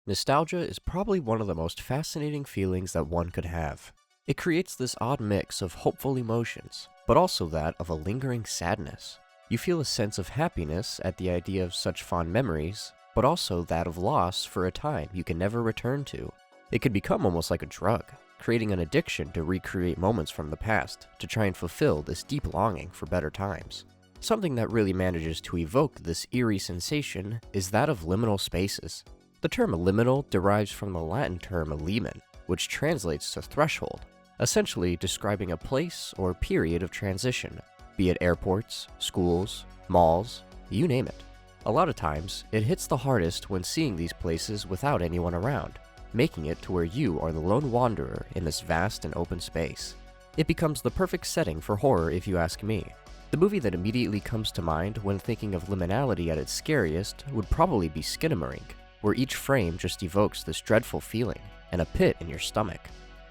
Nostalgia is probably one of the most fascinating feelings that one could have. It creates this odd mix of hopeful emotions, but also that of a lingering sadness. You feel a sense of happiness at the idea of such fond memories, but also that of loss for a time you can never return to. It can become almost like a drug, creating an addiction to recreate moments from the past to try and fulfill this deep longing for better times. Something that really manages to evoke this eerie sensation is that of liminal spaces. The term liminal derives from the Latin term limen, which translates to threshold, essentially describing a place or period of transition, be it airports, schools, malls, you name it. A lot of times, it hits the hardest when seeing these places without anyone around, making it to where you are the lone wanderer in this vast and open space. It becomes the perfect setting for horror if you ask me. The movie that immediately comes to mind when thinking of liminality at its scariest would probably be Skinamarink, where each frame just evokes this dreadful feeling and a pit in your stomach.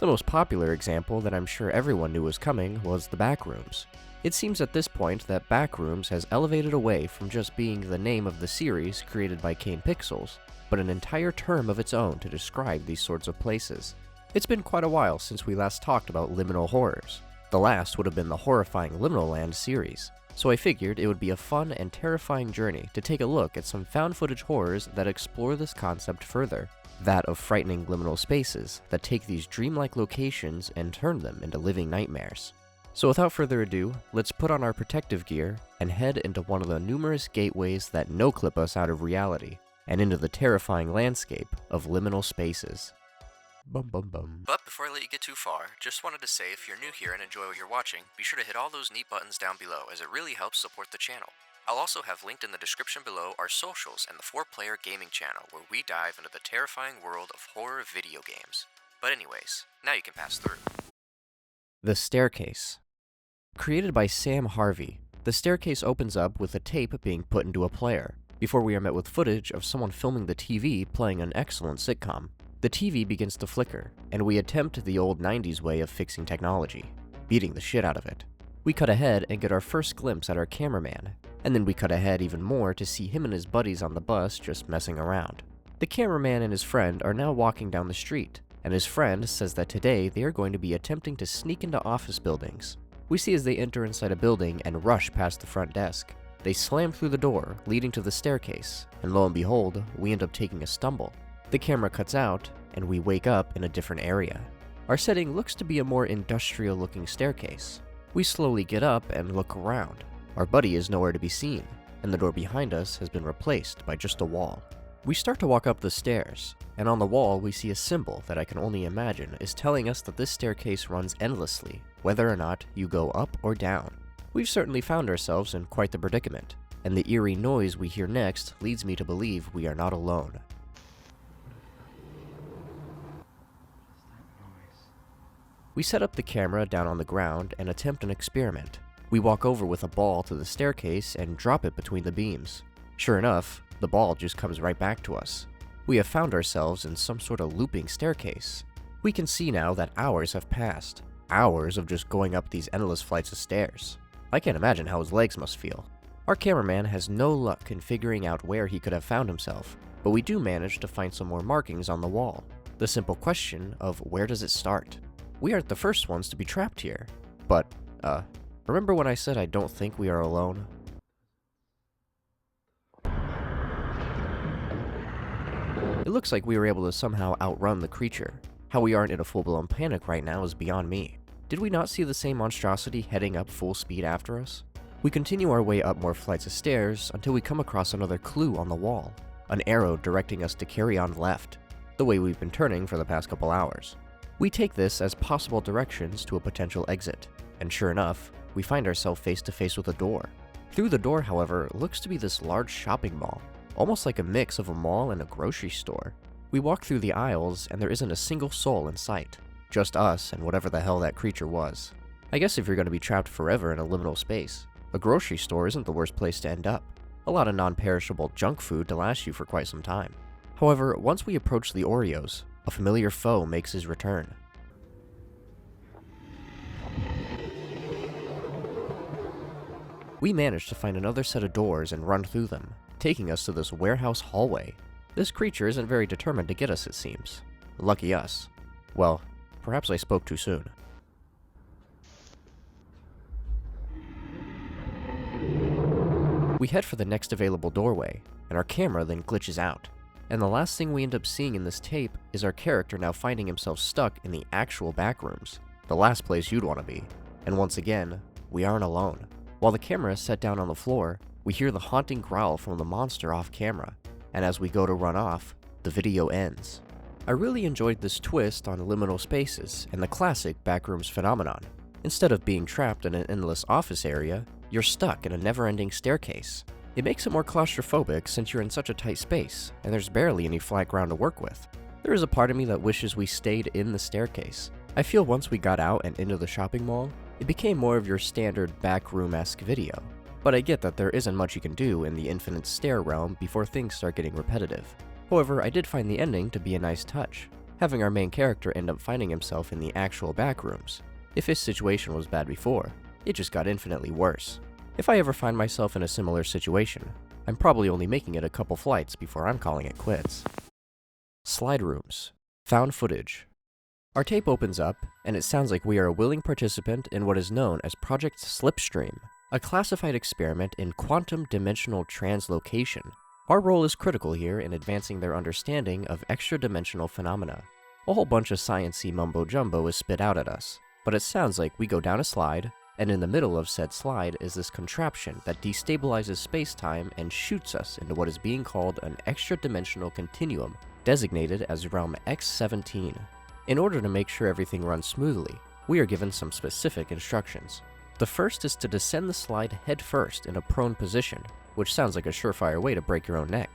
The most popular example that I'm sure everyone knew was coming was the Backrooms. It seems at this point that Backrooms has elevated away from just being the name of the series created by Kane Pixels, but an entire term of its own to describe these sorts of places. It's been quite a while since we last talked about liminal horrors. The last would have been the horrifying Liminal Land series, so I figured it would be a fun and terrifying journey to take a look at some found footage horrors that explore this concept further, that of frightening liminal spaces that take these dreamlike locations and turn them into living nightmares. So without further ado, let's put on our protective gear and head into one of the numerous gateways that no-clip us out of reality, and into the terrifying landscape of liminal spaces. Bum bum bum. But before I let you get too far, just wanted to say if you're new here and enjoy what you're watching, be sure to hit all those neat buttons down below as it really helps support the channel. I'll also have linked in the description below our socials and the 4-player gaming channel where we dive into the terrifying world of horror video games. But anyways, now you can pass through. The Staircase. Created by Sam Harvey, the staircase opens up with a tape being put into a player, before we are met with footage of someone filming the TV playing an excellent sitcom. The TV begins to flicker, and we attempt the old 90s way of fixing technology, beating the shit out of it. We cut ahead and get our first glimpse at our cameraman, and then we cut ahead even more to see him and his buddies on the bus just messing around. The cameraman and his friend are now walking down the street, and his friend says that today they are going to be attempting to sneak into office buildings. We see as they enter inside a building and rush past the front desk. They slam through the door, leading to the staircase, and lo and behold, we end up taking a stumble. The camera cuts out, and we wake up in a different area. Our setting looks to be a more industrial-looking staircase. We slowly get up and look around. Our buddy is nowhere to be seen, and the door behind us has been replaced by just a wall. We start to walk up the stairs, and on the wall we see a symbol that I can only imagine is telling us that this staircase runs endlessly, whether or not you go up or down. We've certainly found ourselves in quite the predicament, and the eerie noise we hear next leads me to believe we are not alone. We set up the camera down on the ground and attempt an experiment. We walk over with a ball to the staircase and drop it between the beams. Sure enough, the ball just comes right back to us. We have found ourselves in some sort of looping staircase. We can see now that hours have passed. Hours of just going up these endless flights of stairs. I can't imagine how his legs must feel. Our cameraman has no luck in figuring out where he could have found himself, but we do manage to find some more markings on the wall. The simple question of where does it start? We aren't the first ones to be trapped here. But, remember when I said I don't think we are alone? It looks like we were able to somehow outrun the creature. How we aren't in a full-blown panic right now is beyond me. Did we not see the same monstrosity heading up full speed after us? We continue our way up more flights of stairs until we come across another clue on the wall. An arrow directing us to carry on left, the way we've been turning for the past couple hours. We take this as possible directions to a potential exit, and sure enough, we find ourselves face to face with a door. Through the door, however, looks to be this large shopping mall, almost like a mix of a mall and a grocery store. We walk through the aisles and there isn't a single soul in sight, just us and whatever the hell that creature was. I guess if you're going to be trapped forever in a liminal space, a grocery store isn't the worst place to end up. A lot of non-perishable junk food to last you for quite some time. However, once we approach the Oreos, a familiar foe makes his return. We manage to find another set of doors and run through them, taking us to this warehouse hallway. This creature isn't very determined to get us, it seems. Lucky us. Well, perhaps I spoke too soon. We head for the next available doorway, and our camera then glitches out. And the last thing we end up seeing in this tape is our character now finding himself stuck in the actual back rooms, the last place you'd want to be. And once again, we aren't alone. While the camera is set down on the floor, we hear the haunting growl from the monster off camera, and as we go to run off, the video ends. I really enjoyed this twist on liminal spaces and the classic backrooms phenomenon. Instead of being trapped in an endless office area, you're stuck in a never-ending staircase. It makes it more claustrophobic since you're in such a tight space, and there's barely any flat ground to work with. There is a part of me that wishes we stayed in the staircase. I feel once we got out and into the shopping mall, it became more of your standard backroom-esque video. But I get that there isn't much you can do in the infinite stair realm before things start getting repetitive. However, I did find the ending to be a nice touch, having our main character end up finding himself in the actual backrooms. If his situation was bad before, it just got infinitely worse. If I ever find myself in a similar situation, I'm probably only making it a couple flights before I'm calling it quits. Slide rooms. Found footage. Our tape opens up, and it sounds like we are a willing participant in what is known as Project Slipstream, a classified experiment in quantum dimensional translocation. Our role is critical here in advancing their understanding of extra-dimensional phenomena. A whole bunch of science-y mumbo-jumbo is spit out at us, but it sounds like we go down a slide, and in the middle of said slide is this contraption that destabilizes space-time and shoots us into what is being called an extra-dimensional continuum, designated as Realm X17. In order to make sure everything runs smoothly, we are given some specific instructions. The first is to descend the slide head first in a prone position, which sounds like a surefire way to break your own neck.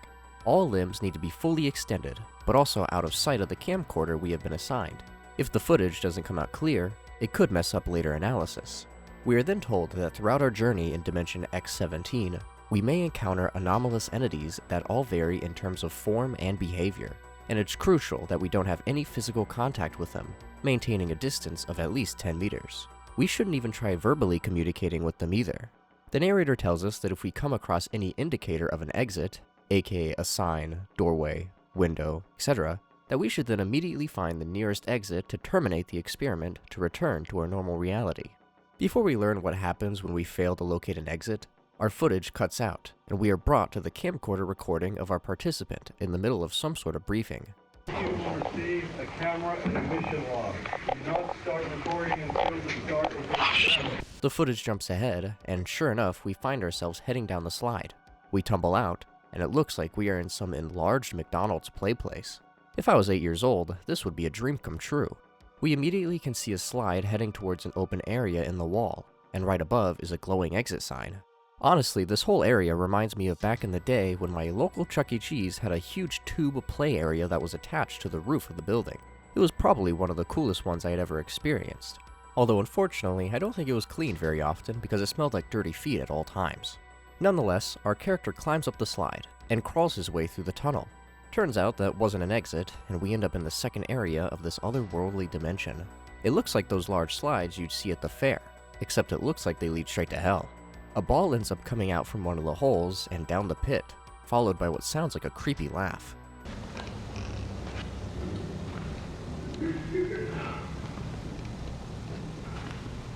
All limbs need to be fully extended, but also out of sight of the camcorder we have been assigned. If the footage doesn't come out clear, it could mess up later analysis. We are then told that throughout our journey in Dimension X17, we may encounter anomalous entities that all vary in terms of form and behavior, and it's crucial that we don't have any physical contact with them, maintaining a distance of at least 10 meters. We shouldn't even try verbally communicating with them either. The narrator tells us that if we come across any indicator of an exit, aka a sign, doorway, window, etc., that we should then immediately find the nearest exit to terminate the experiment to return to our normal reality. Before we learn what happens when we fail to locate an exit, our footage cuts out, and we are brought to the camcorder recording of our participant in the middle of some sort of briefing. You will receive a camera and a mission log. Do not start recording until the start of the The footage jumps ahead, and sure enough, we find ourselves heading down the slide. We tumble out, and it looks like we are in some enlarged McDonald's play place. If I was 8 years old, this would be a dream come true. We immediately can see a slide heading towards an open area in the wall, and right above is a glowing exit sign. Honestly, this whole area reminds me of back in the day when my local Chuck E. Cheese had a huge tube play area that was attached to the roof of the building. It was probably one of the coolest ones I had ever experienced. Although unfortunately, I don't think it was cleaned very often because it smelled like dirty feet at all times. Nonetheless, our character climbs up the slide and crawls his way through the tunnel. Turns out that wasn't an exit, and we end up in the second area of this otherworldly dimension. It looks like those large slides you'd see at the fair, except it looks like they lead straight to hell. A ball ends up coming out from one of the holes and down the pit, followed by what sounds like a creepy laugh.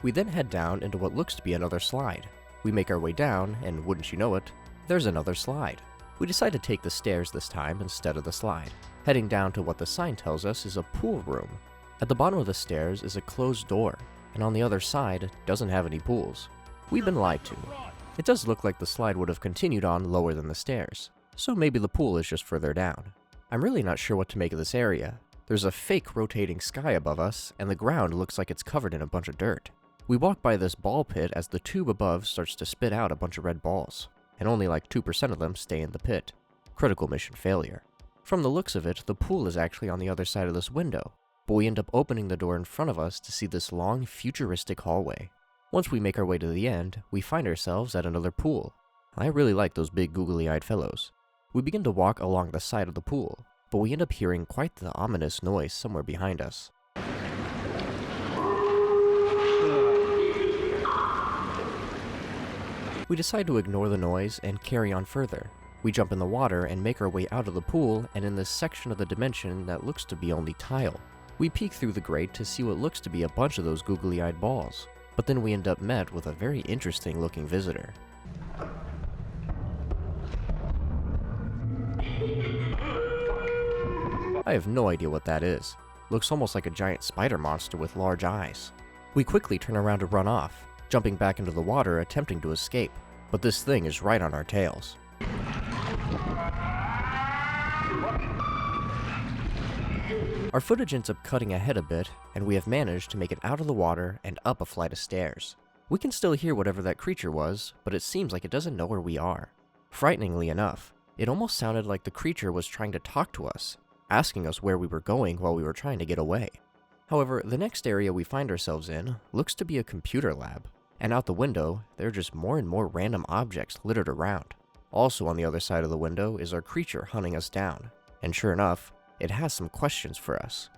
We then head down into what looks to be another slide. We make our way down, and wouldn't you know it, there's another slide. We decide to take the stairs this time instead of the slide, heading down to what the sign tells us is a pool room. At the bottom of the stairs is a closed door, and on the other side doesn't have any pools. We've been lied to. It does look like the slide would have continued on lower than the stairs, so maybe the pool is just further down. I'm really not sure what to make of this area. There's a fake rotating sky above us, and the ground looks like it's covered in a bunch of dirt. We walk by this ball pit as the tube above starts to spit out a bunch of red balls, and only like 2% of them stay in the pit. Critical mission failure. From the looks of it, the pool is actually on the other side of this window, but we end up opening the door in front of us to see this long, futuristic hallway. Once we make our way to the end, we find ourselves at another pool. I really like those big googly-eyed fellows. We begin to walk along the side of the pool, but we end up hearing quite the ominous noise somewhere behind us. We decide to ignore the noise and carry on further. We jump in the water and make our way out of the pool and in this section of the dimension that looks to be only tile. We peek through the grate to see what looks to be a bunch of those googly-eyed balls, but then we end up met with a very interesting looking visitor. I have no idea what that is. Looks almost like a giant spider monster with large eyes. We quickly turn around to run off, jumping back into the water attempting to escape, but this thing is right on our tails. Our footage ends up cutting ahead a bit, and we have managed to make it out of the water and up a flight of stairs. We can still hear whatever that creature was, but it seems like it doesn't know where we are. Frighteningly enough, it almost sounded like the creature was trying to talk to us, asking us where we were going while we were trying to get away. However, the next area we find ourselves in looks to be a computer lab, and out the window, there are just more and more random objects littered around. Also on the other side of the window is our creature hunting us down, and sure enough, it has some questions for us.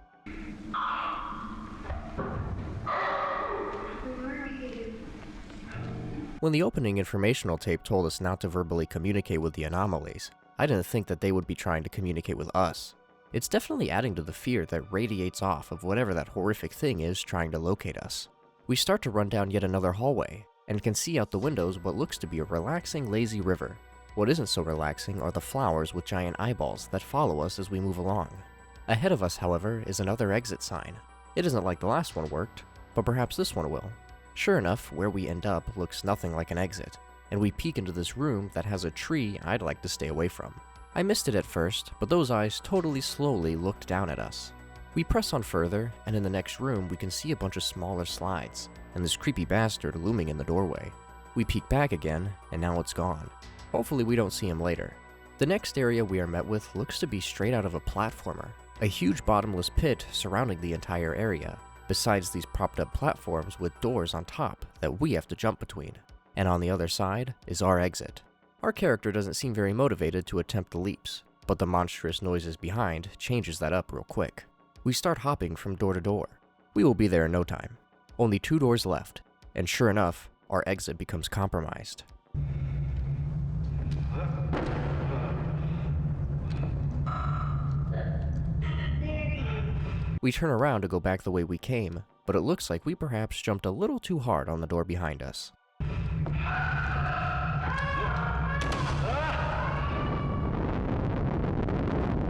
When the opening informational tape told us not to verbally communicate with the anomalies, I didn't think that they would be trying to communicate with us. It's definitely adding to the fear that radiates off of whatever that horrific thing is trying to locate us. We start to run down yet another hallway, and can see out the windows what looks to be a relaxing, lazy river. What isn't so relaxing are the flowers with giant eyeballs that follow us as we move along. Ahead of us, however, is another exit sign. It isn't like the last one worked, but perhaps this one will. Sure enough, where we end up looks nothing like an exit, and we peek into this room that has a tree I'd like to stay away from. I missed it at first, but those eyes totally slowly looked down at us. We press on further, and in the next room we can see a bunch of smaller slides, and this creepy bastard looming in the doorway. We peek back again, and now it's gone. Hopefully we don't see him later. The next area we are met with looks to be straight out of a platformer, a huge bottomless pit surrounding the entire area, besides these propped up platforms with doors on top that we have to jump between. And on the other side is our exit. Our character doesn't seem very motivated to attempt the leaps, but the monstrous noises behind changes that up real quick. We start hopping from door to door. We will be there in no time. Only 2 doors left, and sure enough, our exit becomes compromised. We turn around to go back the way we came, but it looks like we perhaps jumped a little too hard on the door behind us.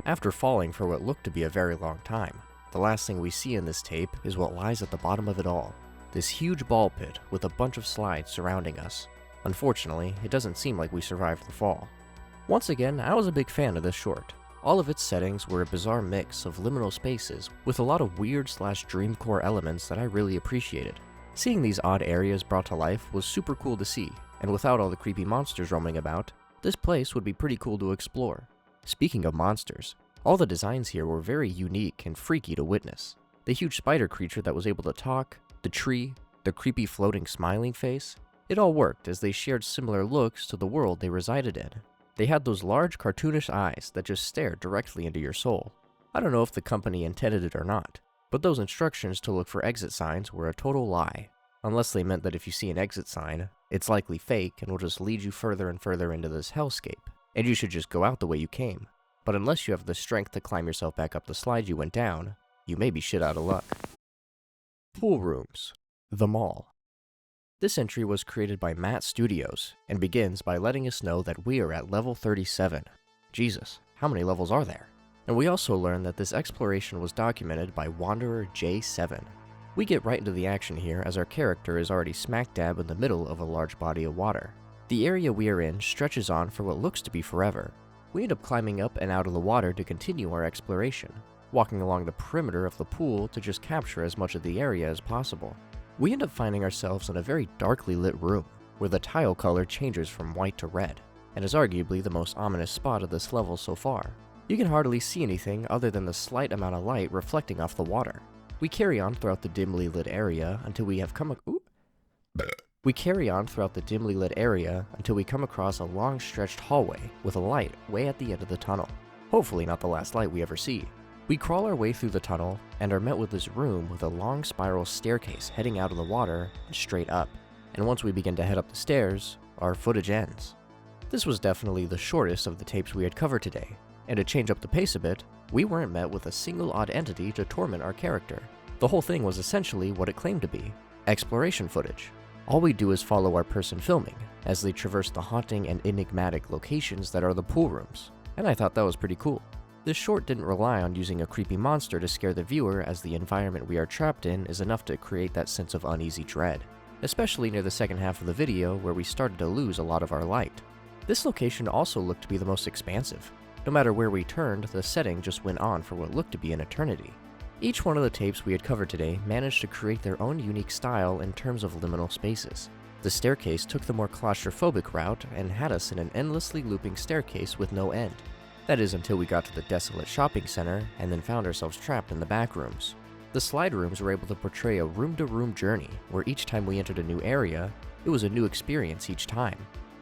After falling for what looked to be a very long time, the last thing we see in this tape is what lies at the bottom of it all. This huge ball pit with a bunch of slides surrounding us. Unfortunately, it doesn't seem like we survived the fall. Once again, I was a big fan of this short. All of its settings were a bizarre mix of liminal spaces with a lot of weird/dreamcore elements that I really appreciated. Seeing these odd areas brought to life was super cool to see, and without all the creepy monsters roaming about, this place would be pretty cool to explore. Speaking of monsters, all the designs here were very unique and freaky to witness. The huge spider creature that was able to talk, the tree, the creepy floating smiling face, it all worked as they shared similar looks to the world they resided in. They had those large cartoonish eyes that just stared directly into your soul. I don't know if the company intended it or not, but those instructions to look for exit signs were a total lie. Unless they meant that if you see an exit sign, it's likely fake and will just lead you further and further into this hellscape, and you should just go out the way you came. But unless you have the strength to climb yourself back up the slide you went down, you may be shit out of luck. Pool rooms. The Mall. This entry was created by Matt Studios, and begins by letting us know that we are at level 37. Jesus, how many levels are there? And we also learn that this exploration was documented by Wanderer J7. We get right into the action here as our character is already smack dab in the middle of a large body of water. The area we are in stretches on for what looks to be forever. We end up climbing up and out of the water to continue our exploration, walking along the perimeter of the pool to just capture as much of the area as possible. We end up finding ourselves in a very darkly lit room, where the tile color changes from white to red, and is arguably the most ominous spot of this level so far. You can hardly see anything other than the slight amount of light reflecting off the water. We carry on throughout the dimly lit area until we come across a long stretched hallway with a light way at the end of the tunnel. Hopefully not the last light we ever see. We crawl our way through the tunnel and are met with this room with a long spiral staircase heading out of the water and straight up. And once we begin to head up the stairs, our footage ends. This was definitely the shortest of the tapes we had covered today, and to change up the pace a bit, we weren't met with a single odd entity to torment our character. The whole thing was essentially what it claimed to be: exploration footage. All we do is follow our person filming, as they traverse the haunting and enigmatic locations that are the pool rooms, and I thought that was pretty cool. This short didn't rely on using a creepy monster to scare the viewer, as the environment we are trapped in is enough to create that sense of uneasy dread, especially near the second half of the video where we started to lose a lot of our light. This location also looked to be the most expansive. No matter where we turned, the setting just went on for what looked to be an eternity. Each one of the tapes we had covered today managed to create their own unique style in terms of liminal spaces. The staircase took the more claustrophobic route and had us in an endlessly looping staircase with no end. That is, until we got to the desolate shopping center and then found ourselves trapped in the back rooms. The slide rooms were able to portray a room-to-room journey, where each time we entered a new area, it was a new experience each time.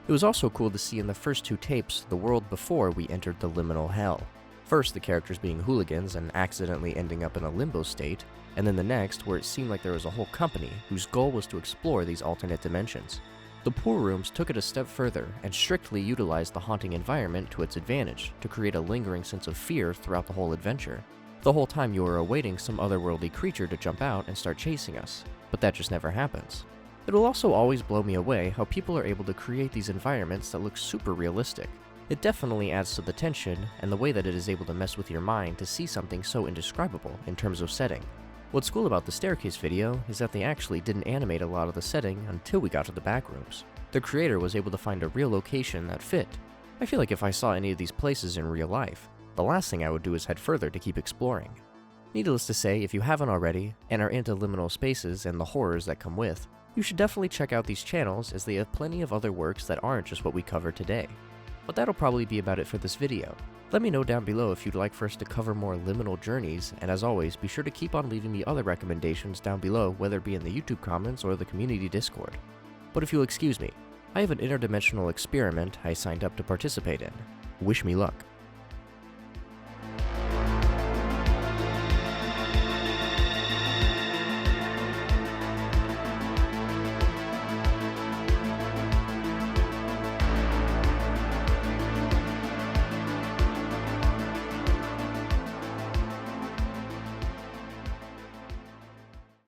It was also cool to see in the first two tapes the world before we entered the liminal hell. First, the characters being hooligans and accidentally ending up in a limbo state, and then the next where it seemed like there was a whole company whose goal was to explore these alternate dimensions. The pool rooms took it a step further and strictly utilized the haunting environment to its advantage to create a lingering sense of fear throughout the whole adventure. The whole time you are awaiting some otherworldly creature to jump out and start chasing us, but that just never happens. It will also always blow me away how people are able to create these environments that look super realistic. It definitely adds to the tension and the way that it is able to mess with your mind to see something so indescribable in terms of setting. What's cool about the staircase video is that they actually didn't animate a lot of the setting until we got to the back rooms. The creator was able to find a real location that fit. I feel like if I saw any of these places in real life, the last thing I would do is head further to keep exploring. Needless to say, if you haven't already and are into liminal spaces and the horrors that come with, you should definitely check out these channels, as they have plenty of other works that aren't just what we covered today. But that'll probably be about it for this video. Let me know down below if you'd like for us to cover more liminal journeys, and as always, be sure to keep on leaving me other recommendations down below, whether it be in the YouTube comments or the community Discord. But if you'll excuse me, I have an interdimensional experiment I signed up to participate in. Wish me luck.